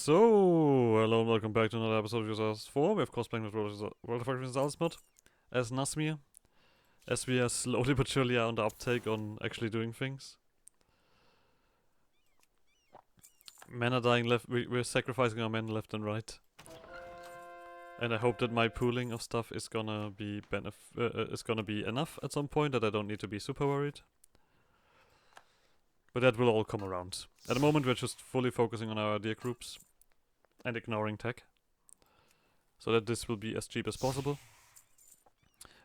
So, hello and welcome back to another episode of EU4. We're of course playing with Warcraft Universalis mod as Nazmir, as we are slowly but surely on the uptake on actually doing things. Men are dying left, we're sacrificing our men left and right. And I hope that my pooling of stuff is gonna be enough at some point that I don't need to be super worried. But that will all come around. At the moment we're just fully focusing on our idea groups and ignoring tech, so that this will be as cheap as possible.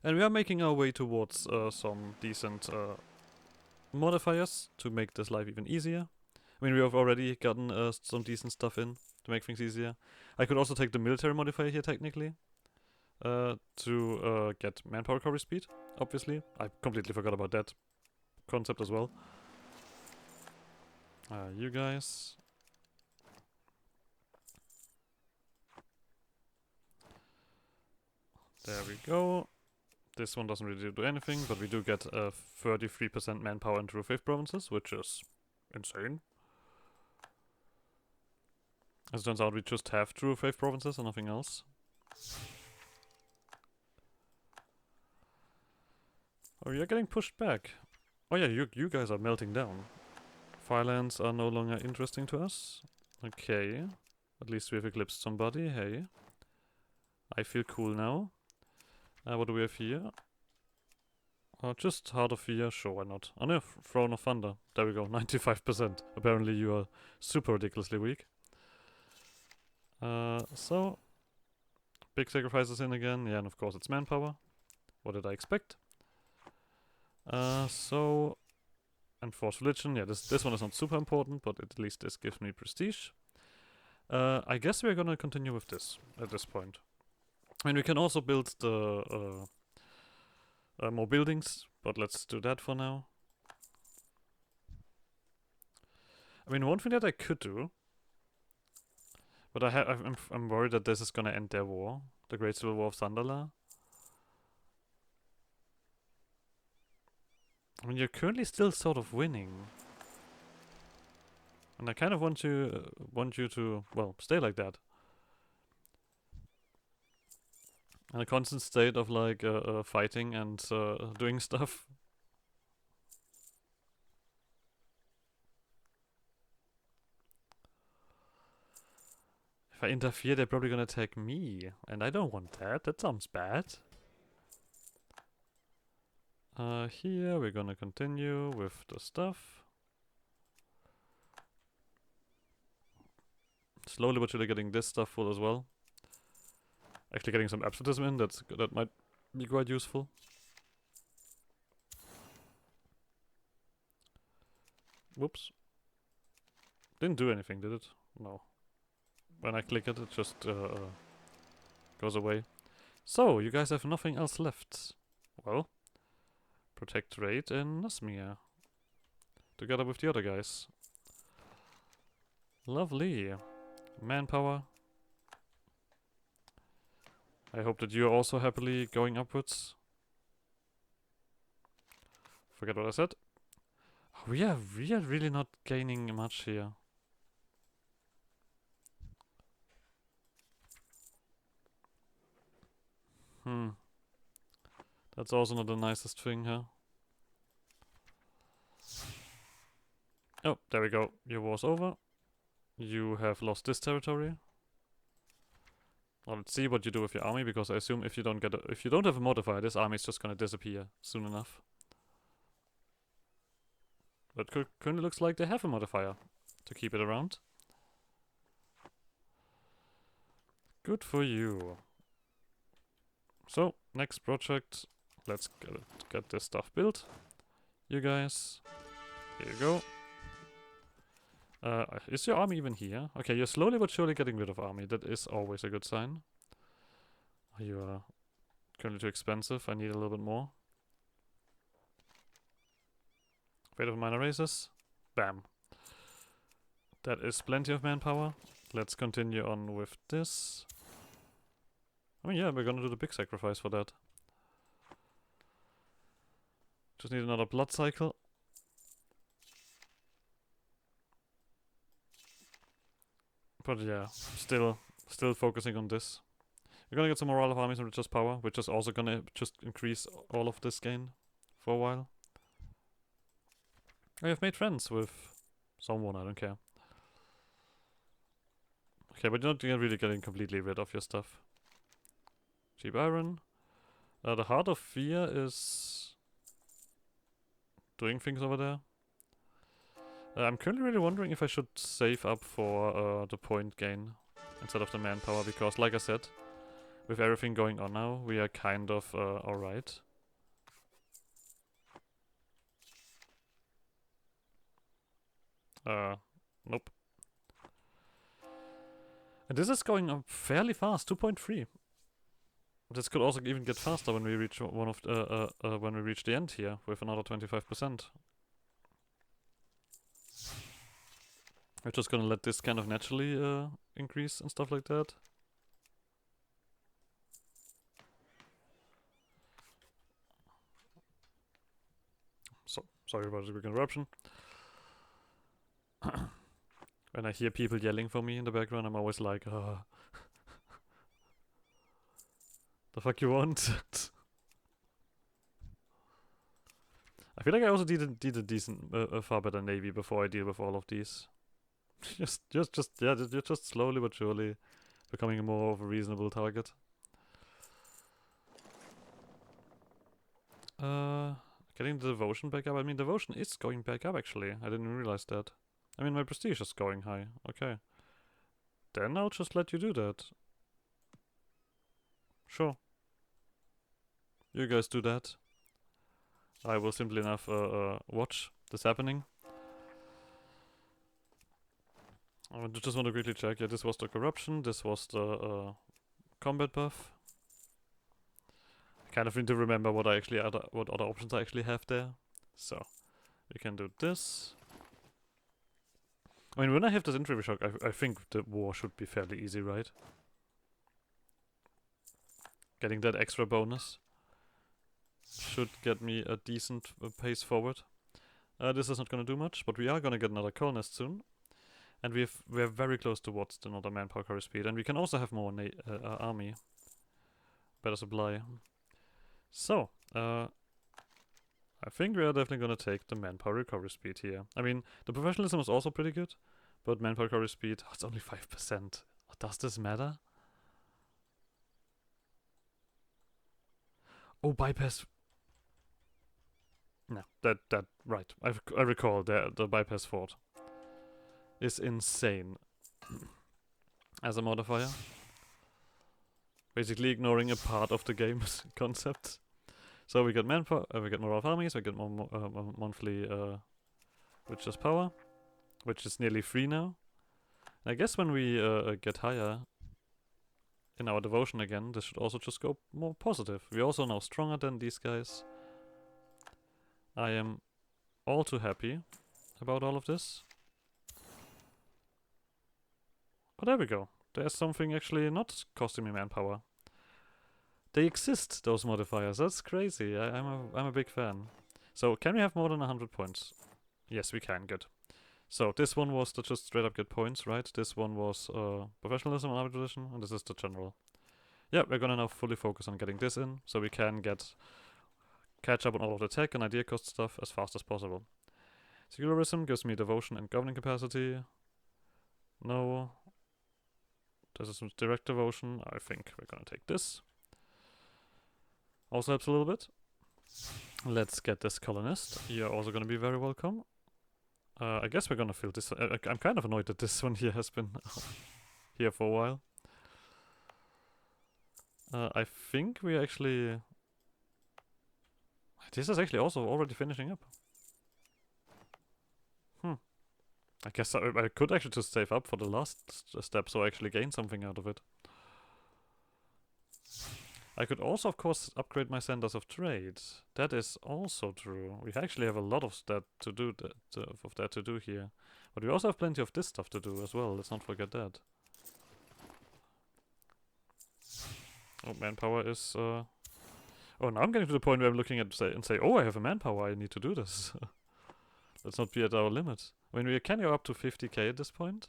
And we are making our way towards some decent modifiers to make this life even easier. I mean, we have already gotten some decent stuff in to make things easier. I could also take the military modifier here technically to get manpower recovery speed, obviously. I completely forgot about that concept as well. You guys. There we go. This one doesn't really do anything, but we do get 33% manpower in True Faith provinces, which is insane. As it turns out, we just have True Faith provinces and nothing else. Oh, you're getting pushed back. Oh yeah, you guys are melting down. Firelands are no longer interesting to us. Okay. At least we've eclipsed somebody, hey. I feel cool now. What do we have here? Just Heart of Fear, sure, why not? Oh no, Throne of Thunder. There we go, 95%. Apparently you are super ridiculously weak. So... Big sacrifices in again. Yeah, and of course it's manpower. What did I expect? So... Enforced Religion. Yeah, this one is not super important, but at least this gives me prestige. I guess we're gonna continue with this at this point. I mean, we can also build the more buildings, but let's do that for now. I mean, one thing that I could do, but I'm worried that this is gonna end their war, the Great Civil War of Thunderla. I mean, you're currently still sort of winning, and I kind of want you to, well, stay like that. In a constant state of like fighting and doing stuff. If I interfere, they're probably gonna attack me, and I don't want that. That sounds bad. Here we're gonna continue with the stuff. Slowly but surely getting this stuff full as well. Actually getting some absolutism in, that might be quite useful. Whoops. Didn't do anything, did it? No. When I click it, it just goes away. So, you guys have nothing else left. Well, Protectorate in Nazmir. Together with the other guys. Lovely. Manpower. I hope that you're also happily going upwards. Forget what I said. We are really not gaining much here. That's also not the nicest thing, huh? Oh, there we go. Your war's over. You have lost this territory. Well, let's see what you do with your army, because I assume if you don't have a modifier, this army is just gonna disappear soon enough. But currently looks like they have a modifier to keep it around. Good for you. So, next project. Let's get this stuff built. You guys. Here you go. Is your army even here? Okay, you're slowly but surely getting rid of army. That is always a good sign. You are currently too expensive. I need a little bit more. Fate of minor races. Bam. That is plenty of manpower. Let's continue on with this. I mean, yeah, we're gonna do the big sacrifice for that. Just need another blood cycle. But yeah, still focusing on this. We're gonna get some morale of armies and just power, which is also gonna just increase all of this gain for a while. I have made friends with someone, I don't care. Okay, but you're not really getting completely rid of your stuff. Cheap iron. The Heart of Fear is doing things over there. I'm currently really wondering if I should save up for the point gain instead of the manpower, because like I said, with everything going on now, we are kind of alright. Nope. And this is going up fairly fast, 2.3. This could also even get faster when we reach when we reach the end here with another 25%. We're just gonna let this kind of naturally increase and stuff like that. So sorry about the quick interruption. When I hear people yelling for me in the background, I'm always like, the fuck you want? I feel like I also did a decent, far better navy before I deal with all of these. You're just slowly but surely becoming more of a reasonable target. Getting the devotion back up. I mean, devotion is going back up actually. I didn't realize that. I mean, my prestige is going high. Okay. Then I'll just let you do that. Sure. You guys do that. I will simply enough watch this happening. I just want to quickly check. Yeah, this was the corruption. This was the combat buff. I kind of need to remember what other options I actually have there. So we can do this. I mean, when I have this infantry shock, I think the war should be fairly easy, right? Getting that extra bonus should get me a decent pace forward. This is not going to do much, but we are going to get another colonist soon. And we're very close towards another manpower carry speed. And we can also have more army. Better supply. So, I think we are definitely going to take the manpower recovery speed here. I mean, the professionalism is also pretty good, but manpower recovery speed, it's only 5%. Does this matter? Oh, bypass. No, that right. I recall the bypass fort is insane as a modifier. Basically ignoring a part of the game's concept. So we get manpower, we get more of armies, we get more monthly riches power, which is nearly free now. And I guess when we get higher in our devotion again, this should also just go more positive. We're also now stronger than these guys. I am all too happy about all of this. Oh, there we go. There's something actually not costing me manpower. They exist, those modifiers. That's crazy. I'm a big fan. So, can we have more than 100 points? Yes, we can. Good. So, this one was to just straight up get points, right? This one was professionalism and army tradition, and this is the general. Yeah, we're gonna now fully focus on getting this in, so we can catch up on all of the tech and idea cost stuff as fast as possible. Secularism gives me devotion and governing capacity. No. This is direct devotion. I think we're gonna take this. Also helps a little bit. Let's get this colonist. You're also gonna be very welcome. I guess we're gonna fill this. I'm kind of annoyed that this one here has been here for a while. I think we actually... This is actually also already finishing up. I guess I could actually just save up for the last step so I actually gain something out of it. I could also, of course, upgrade my centers of trade. That is also true. We actually have a lot of that to do here. But we also have plenty of this stuff to do as well. Let's not forget that. Oh, manpower is... Oh, now I'm getting to the point where I'm looking at say, oh, I have a manpower, I need to do this. Let's not be at our limit. I mean, we can go up to 50k at this point.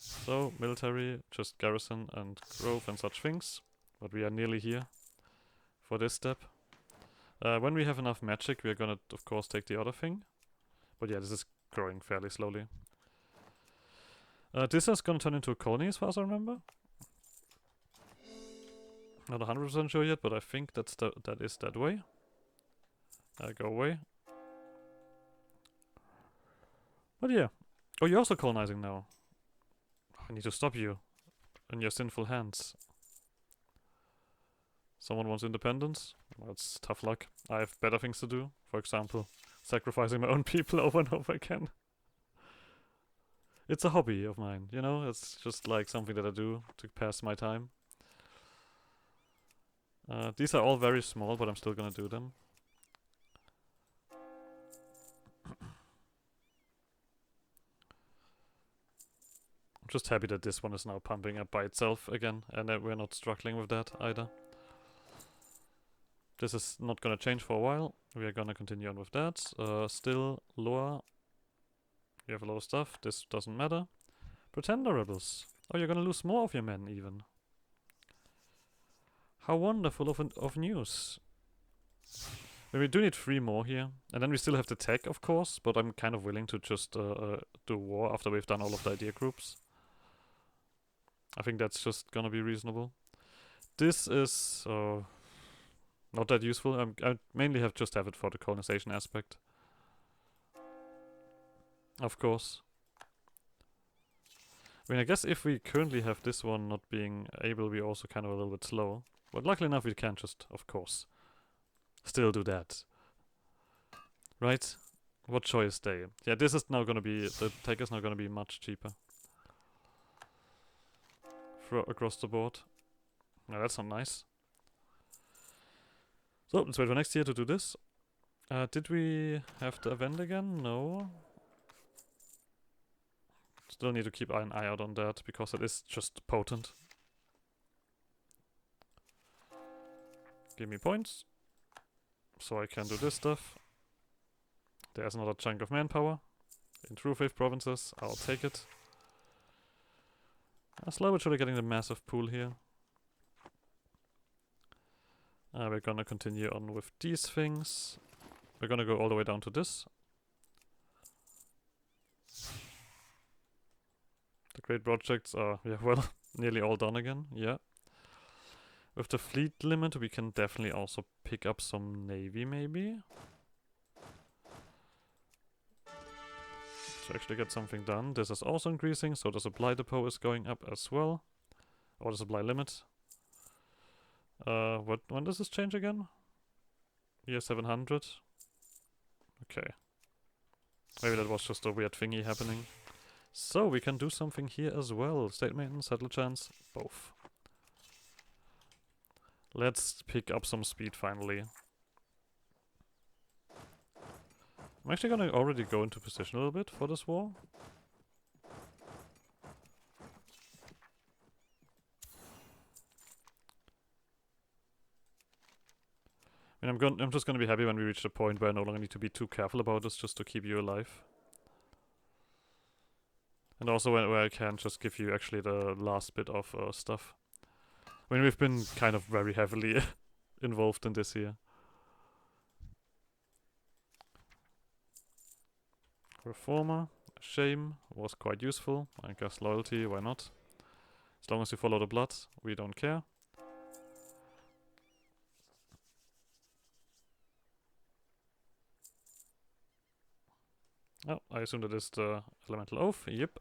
So, military, just garrison and growth and such things. But we are nearly here for this step. When we have enough magic, we are gonna, of course, take the other thing. But yeah, this is growing fairly slowly. This is gonna turn into a colony as far as I remember. Not 100% sure yet, but I think that is that way. Go away. But yeah. Oh, you're also colonizing now. I need to stop you. In your sinful hands. Someone wants independence? Well, it's tough luck. I have better things to do. For example, sacrificing my own people over and over again. It's a hobby of mine, you know? It's just like something that I do to pass my time. These are all very small, but I'm still gonna do them. I'm just happy that this one is now pumping up by itself again, and that we're not struggling with that either. This is not gonna change for a while. We are gonna continue on with that. Still, Loa. You have a lot of stuff. This doesn't matter. Pretender rebels. Oh, you're gonna lose more of your men even. How wonderful of news. We do need 3 more here. And then we still have the tech, of course, but I'm kind of willing to just do war after we've done all of the idea groups. I think that's just gonna be reasonable. This is not that useful. I mainly just have it for the colonization aspect. Of course. I mean, I guess if we currently have this one not being able, we're also kind of a little bit slow. But luckily enough, we can just, of course, still do that. Right? What choice day? Yeah, this is now gonna be, the tech is now gonna be much cheaper. Across the board. No, that's not nice. So, let's wait for next year to do this. Did we have the event again? No. Still need to keep an eye out on that, because it is just potent. Give me points. So I can do this stuff. There's another chunk of manpower. In True Faith provinces, I'll take it. Slowly but surely getting the massive pool here. We're gonna continue on with these things. We're gonna go all the way down to this. The great projects are, yeah, well, nearly all done again, yeah. With the fleet limit, we can definitely also pick up some navy, maybe. To actually get something done. This is also increasing, so the supply depot is going up as well. Or the supply limit. When does this change again? Year 700. Okay. Maybe that was just a weird thingy happening. So we can do something here as well. State maintenance, settle chance, both. Let's pick up some speed finally. I'm actually gonna already go into position a little bit for this war. I mean, I'm just gonna be happy when we reach the point where I no longer need to be too careful about this, just to keep you alive. And also where I can just give you actually the last bit of stuff. I mean, we've been kind of very heavily involved in this here. Reformer, shame, was quite useful. I guess loyalty, why not? As long as you follow the blood, we don't care. Oh, I assume that is the elemental oath, yep.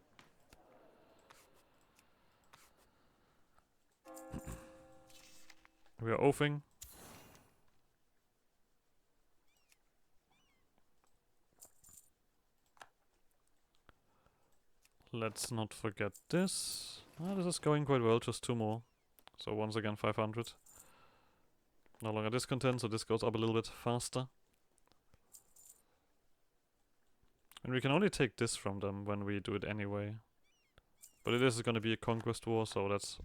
We are oathing. Let's not forget this. This is going quite well, just 2 more. So once again 500. No longer discontent, so this goes up a little bit faster. And we can only take this from them when we do it anyway. But it is gonna be a conquest war, so that's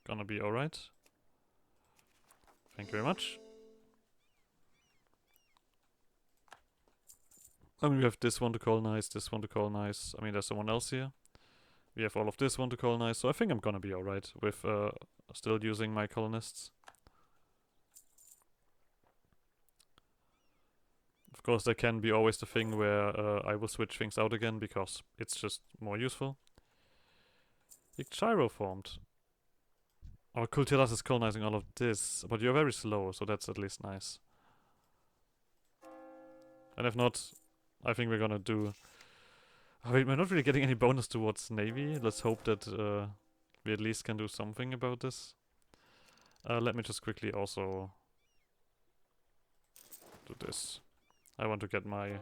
gonna be alright. Thank you very much. I mean, we have this one to colonize, this one to colonize. I mean, there's someone else here. We have all of this one to colonize, so I think I'm gonna be alright with still using my colonists. Of course, there can be always the thing where I will switch things out again because it's just more useful. Gyro formed. Our Kultiras is colonizing all of this, but you're very slow, so that's at least nice. And if not, I think we're gonna do... I mean, we're not really getting any bonus towards Navy. Let's hope that we at least can do something about this. Let me just quickly also do this. I want to get my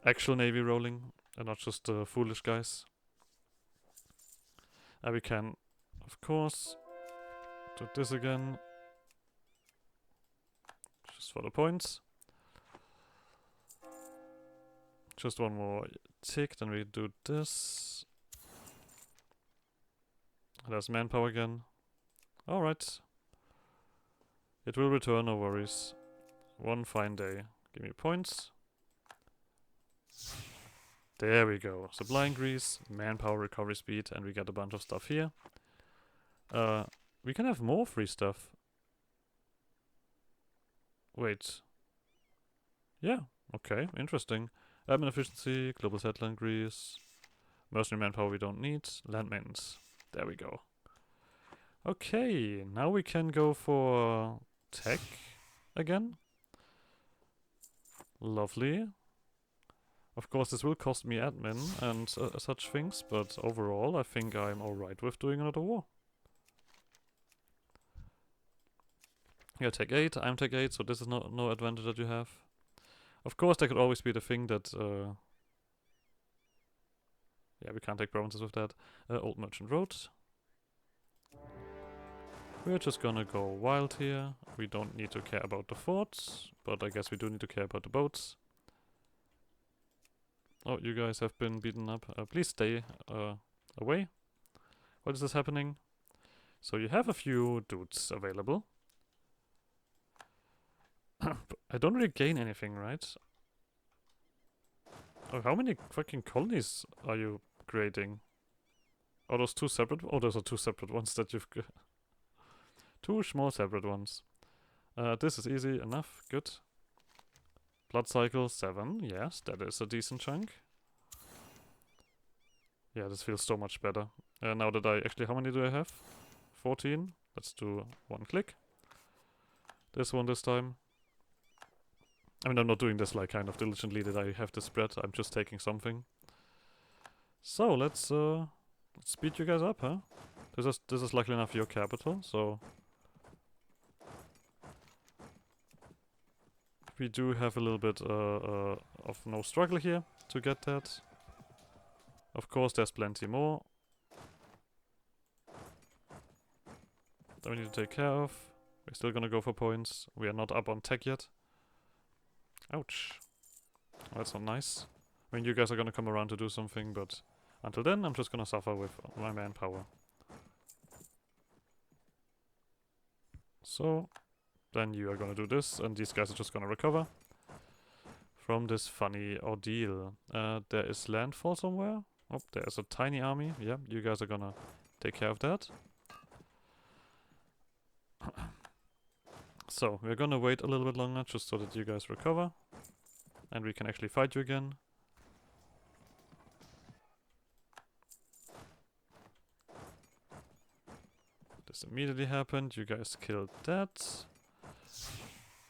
actual Navy rolling, and not just the foolish guys. We can, of course, do this again. Just for the points. Just one more tick, then we do this. There's manpower again. Alright. It will return, no worries. One fine day. Give me points. There we go. Supply increase, manpower recovery speed, and we get a bunch of stuff here. We can have more free stuff. Wait. Yeah, okay, interesting. Admin efficiency, global settler increase, mercenary manpower we don't need, land maintenance. There we go. Okay, now we can go for tech again. Lovely. Of course, this will cost me admin and such things, but overall, I think I'm alright with doing another war. Yeah, tech 8, I'm tech 8, so this is no advantage that you have. Of course, there could always be the thing that... yeah, we can't take provinces with that. Old Merchant Road. We're just gonna go wild here. We don't need to care about the forts, but I guess we do need to care about the boats. Oh, you guys have been beaten up. Please stay away. What is this happening? So you have a few dudes available. I don't really gain anything, right? Oh, how many fucking colonies are you creating? Are those two separate? Oh, those are two separate ones that you've... two small separate ones. This is easy enough. Good. Blood cycle 7. Yes, that is a decent chunk. Yeah, this feels so much better. Now that I... Actually, how many do I have? 14. Let's do one click. This one this time. I mean, I'm not doing this like kind of diligently that I have this spread. I'm just taking something. So let's speed you guys up, huh? This is luckily enough your capital, so we do have a little bit of no struggle here to get that. Of course, there's plenty more that we need to take care of. We're still gonna go for points. We are not up on tech yet. Ouch. Oh, that's not nice. I mean, you guys are gonna come around to do something, but until then, I'm just gonna suffer with my manpower. So, then you are gonna do this, and these guys are just gonna recover from this funny ordeal. There is landfall somewhere. Oh, there's a tiny army. Yeah, you guys are gonna take care of that. So, we're gonna wait a little bit longer just so that you guys recover. And we can actually fight you again. This immediately happened. You guys killed that.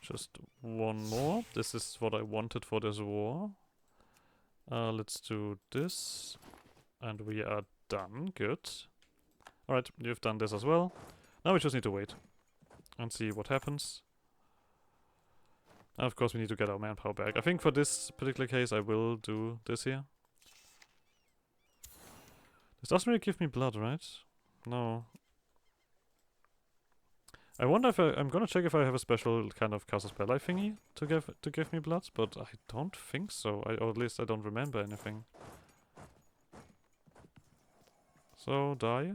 Just one more. This is what I wanted for this war. Let's do this. And we are done. Good. Alright, you've done this as well. Now we just need to wait. And see what happens. And of course we need to get our manpower back. I think for this particular case I will do this here. This doesn't really give me blood, right? No. I wonder if I'm gonna check if I have a special kind of Casus Belli thingy to give me blood, but I don't think so. Or at least I don't remember anything. So die.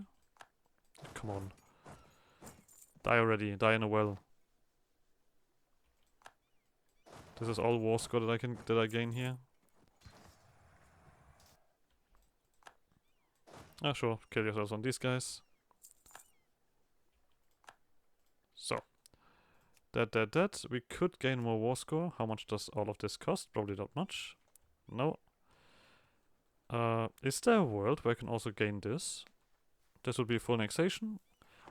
Come on. Die already. Die in a well. This is all war score that I gain here. Ah, sure, kill yourselves on these guys. So. That. We could gain more war score. How much does all of this cost? Probably not much. No. Is there a world where I can also gain this? This would be full annexation.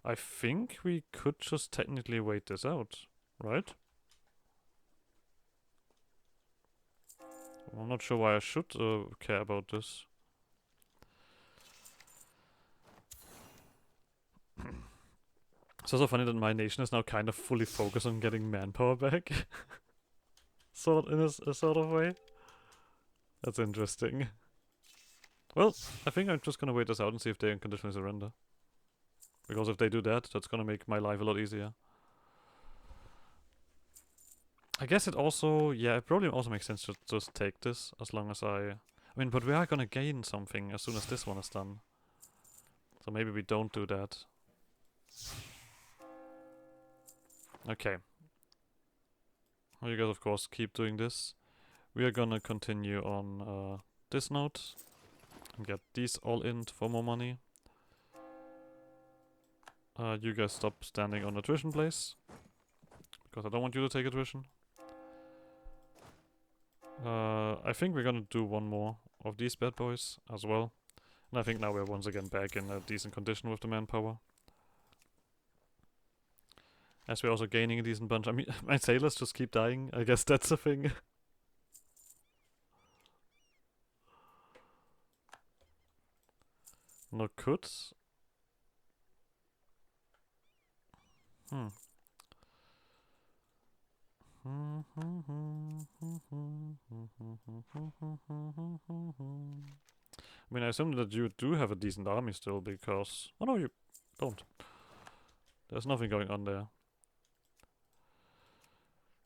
I think we could just technically wait this out, right? I'm not sure why I should care about this. It's also funny that my nation is now kind of fully focused on getting manpower back. In a sort of way. That's interesting. Well, I think I'm just gonna wait this out and see if they unconditionally surrender. Because if they do that, that's gonna make my life a lot easier. I guess it also, yeah, it probably also makes sense to just take this as long as I mean, but we are gonna gain something as soon as this one is done. So maybe we don't do that. Okay. Well, you guys, of course, keep doing this. We are gonna continue on this node and get these all in for more money. You guys stop standing on attrition, place. Because I don't want you to take attrition. I think we're gonna do one more of these bad boys as well. And I think now we're once again back in a decent condition with the manpower. As we're also gaining a decent bunch. I mean, my sailors just keep dying. I guess that's a thing. No could. I mean, I assume that you do have a decent army still, because... Oh no, you don't. There's nothing going on there.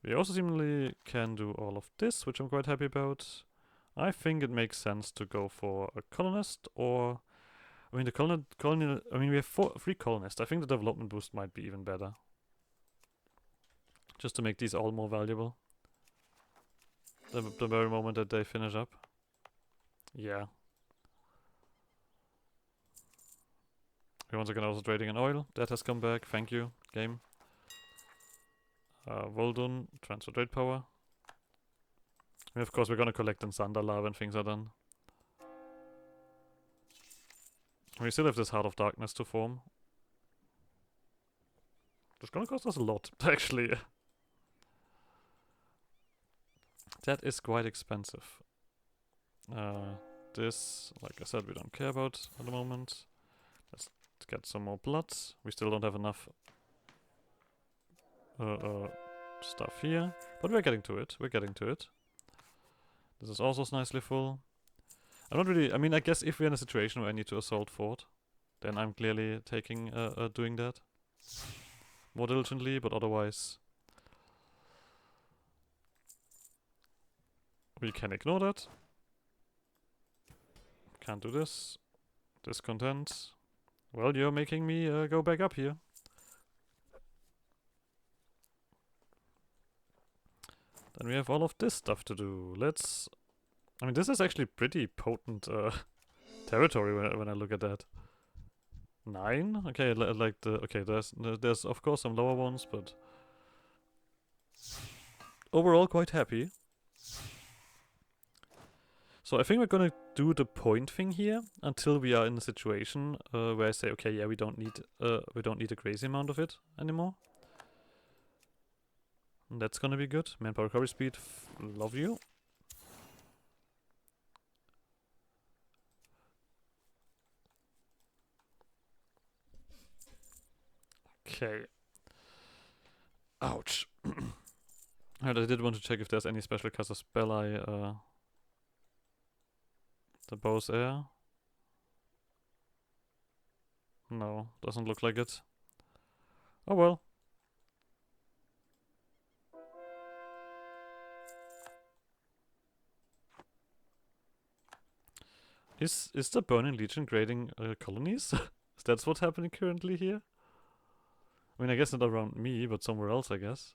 We also seemingly can do all of this, which I'm quite happy about. I think it makes sense to go for a colonist, or... I mean, the colonial... I mean, we have 3 colonists. I think the development boost might be even better. Just to make these all more valuable. The very moment that they finish up. Yeah. We're once again also trading in oil. That has come back. Thank you, game. Voldun, transfer trade power. And of course, we're gonna collect in Sandala when things are done. We still have this Heart of Darkness to form. It's gonna cost us a lot, actually. That is quite expensive. This, like I said, we don't care about at the moment. Let's get some more blood. We still don't have enough stuff here. But we're getting to it. We're getting to it. This is also nicely full. I'm not really... I mean, I guess if we're in a situation where I need to assault fort, then I'm clearly taking... doing that more diligently, but otherwise... we can ignore that. Can't do this. Discontent. Well, you're making me go back up here. Then we have all of this stuff to do. Let's... I mean, this is actually pretty potent territory when I look at that. 9? Okay, like the... Okay, there's of course some lower ones, but... overall quite happy. So I think we're gonna do the point thing here until we are in a situation where I say, okay, yeah, we don't need a crazy amount of it anymore. And that's gonna be good. Manpower recovery speed, love you. Okay. Ouch. Alright, I did want to check if there's any special casus belli, the Bow's Air. No, doesn't look like it. Oh well. Is the Burning Legion grading colonies? Is that what's happening currently here? I mean, I guess not around me, but somewhere else, I guess.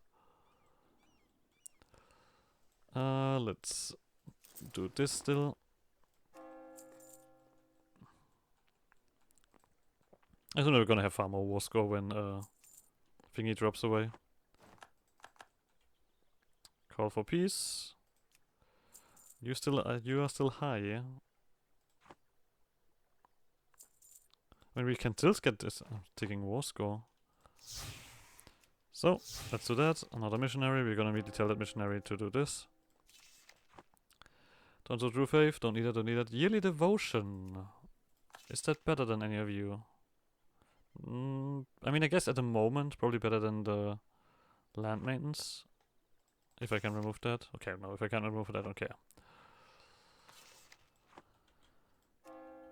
Let's do this still. I don't know we're gonna have far more war score when thingy drops away. Call for peace. You are still high, yeah? I mean, we can still get this taking war score. So, let's do that. Another missionary. We're gonna immediately tell that missionary to do this. Don't do true faith. Don't need that, don't need that. Yearly devotion. Is that better than any of you? I mean, I guess at the moment, probably better than the land maintenance. If I can remove that. Okay, no, if I can't remove it, I don't care.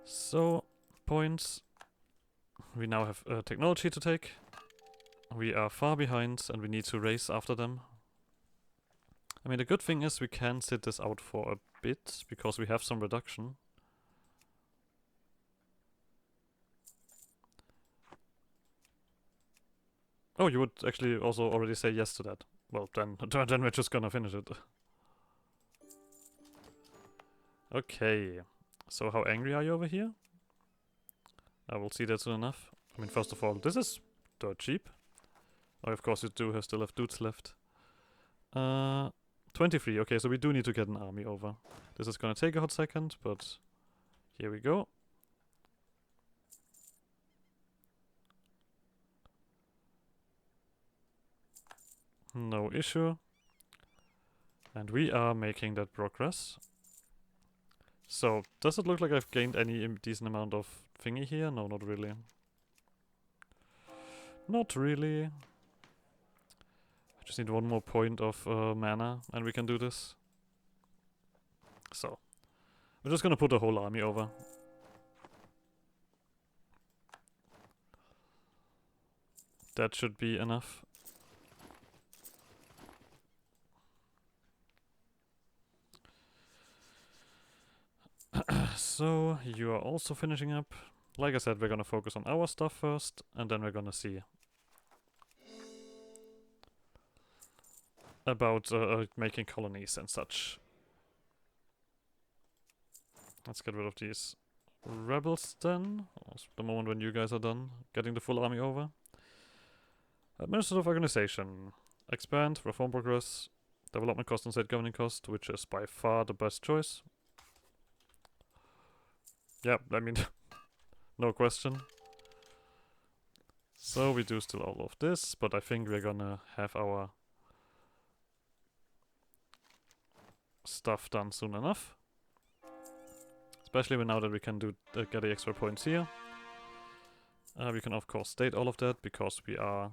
So, points. We now have technology to take. We are far behind and we need to race after them. I mean, the good thing is we can sit this out for a bit because we have some reduction. Oh, you would actually also already say yes to that. Well, then we're just gonna finish it. Okay. So how angry are you over here? I will see that soon enough. I mean, first of all, this is dirt cheap. Oh, of course you do still have dudes left. 23. Okay, so we do need to get an army over. This is gonna take a hot second, but here we go. No issue. And we are making that progress. So, does it look like I've gained any decent amount of thingy here? No, not really. Not really. I just need one more point of mana and we can do this. So, we're just gonna put the whole army over. That should be enough. So, you are also finishing up. Like I said, we're gonna focus on our stuff first, and then we're gonna see about making colonies and such. Let's get rid of these rebels then. The moment when you guys are done getting the full army over. Administrative organization. Expand, reform progress, development cost and state governing cost, which is by far the best choice. Yeah, I mean, no question. So we do still all of this, but I think we're gonna have our stuff done soon enough. Especially now that we can do get the extra points here. We can of course state all of that because we are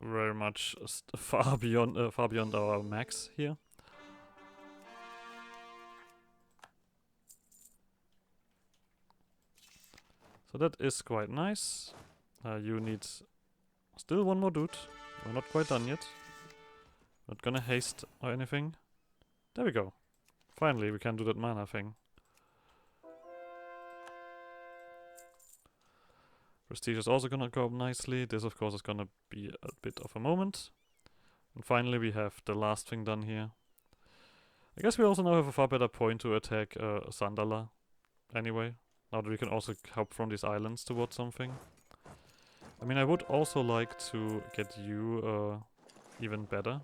very much far beyond our max here. So that is quite nice. You need still one more dude. We're not quite done yet. Not gonna haste or anything. There we go. Finally, we can do that mana thing. Prestige is also gonna go up nicely. This, of course, is gonna be a bit of a moment. And finally, we have the last thing done here. I guess we also now have a far better point to attack Sandala. Anyway, now that we can also help from these islands towards something. I mean, I would also like to get you even better.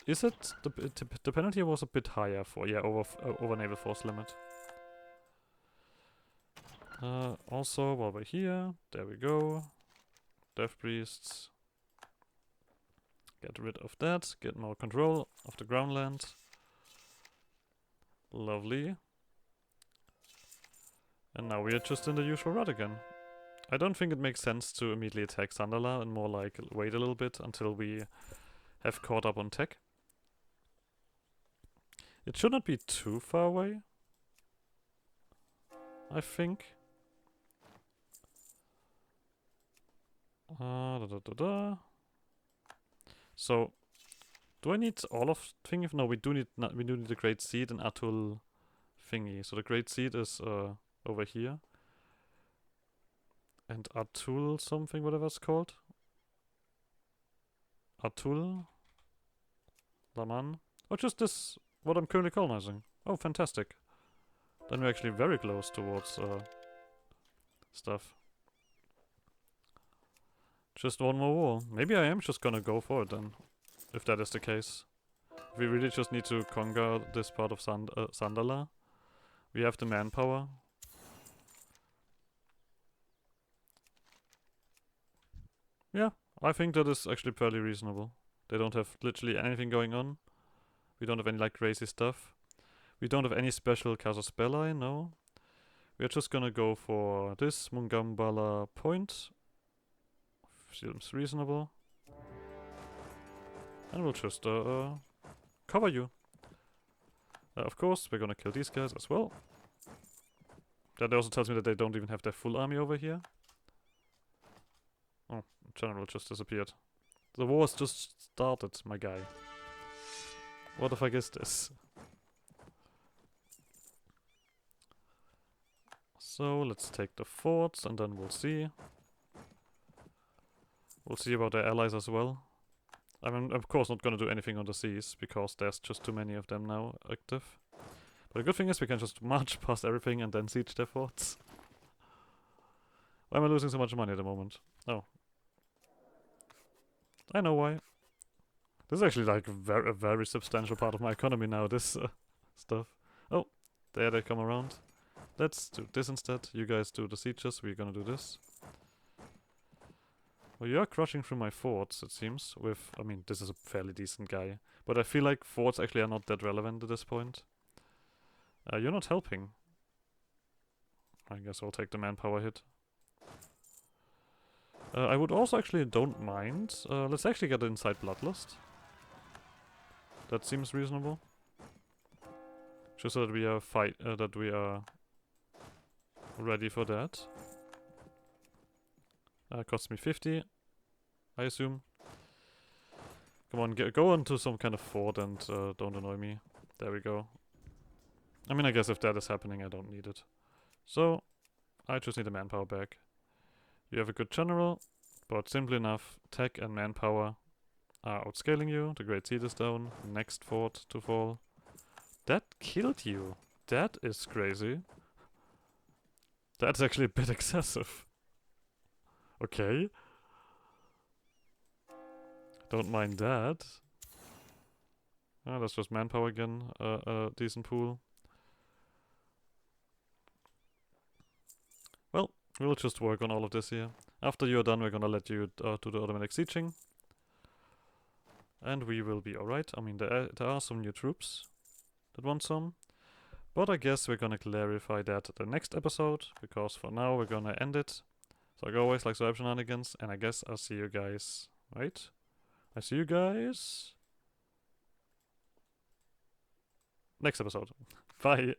Is it the penalty was a bit higher for over naval force limit. Also while we're here, there we go. Death priests. Get rid of that. Get more control of the groundland. Lovely. And now we are just in the usual rut again. I don't think it makes sense to immediately attack Sandala and more like wait a little bit until we have caught up on tech. It should not be too far away, I think. So, do I need all of thingy? No, we do need the Great Seed and Atul thingy. So the Great Seed is over here. And Atul something, whatever it's called. Atul Laman. Oh, just this, what I'm currently colonizing. Oh, fantastic. Then we're actually very close towards stuff. Just one more war. Maybe I am just gonna go for it then, if that is the case. If we really just need to conquer this part of Sandala. We have the manpower. Yeah, I think that is actually fairly reasonable. They don't have literally anything going on. We don't have any like crazy stuff. We don't have any special Casus Belli, no. We're just gonna go for this Mungambala point. Seems reasonable. And we'll just cover you. Of course, we're gonna kill these guys as well. That also tells me that they don't even have their full army over here. Oh, general just disappeared. The war's just started, my guy. What the fuck is this? So, let's take the forts and then we'll see. We'll see about their allies as well. I'm of course not gonna do anything on the seas, because there's just too many of them now active. But the good thing is we can just march past everything and then siege their forts. Why am I losing so much money at the moment? Oh. I know why. This is actually like a very substantial part of my economy now, this stuff. Oh, there they come around. Let's do this instead. You guys do the sieges, we're gonna do this. Well, you are crushing through my forts, it seems, with... I mean, this is a fairly decent guy. But I feel like forts actually are not that relevant at this point. You're not helping. I guess I'll take the manpower hit. I would also actually don't mind. Let's actually get inside Bloodlust. That seems reasonable. Just so that we are that we are ready for that. Costs me 50, I assume. Come on, go onto some kind of fort and don't annoy me. There we go. I mean, I guess if that is happening, I don't need it. So, I just need the manpower back. You have a good general, but simply enough, tech and manpower are outscaling you. The Great Seed is down. Next fort to fall. That killed you. That is crazy. That's actually a bit excessive. Okay. Don't mind that. That's just manpower again. Decent pool. Well, we'll just work on all of this here. After you're done, we're gonna let you do the automatic sieging. And we will be alright. I mean, there are some new troops that want some. But I guess we're gonna clarify that the next episode, because for now we're gonna end it. So like always, like so shenanigans, and I guess I'll see you guys, right? I see you guys next episode. Bye!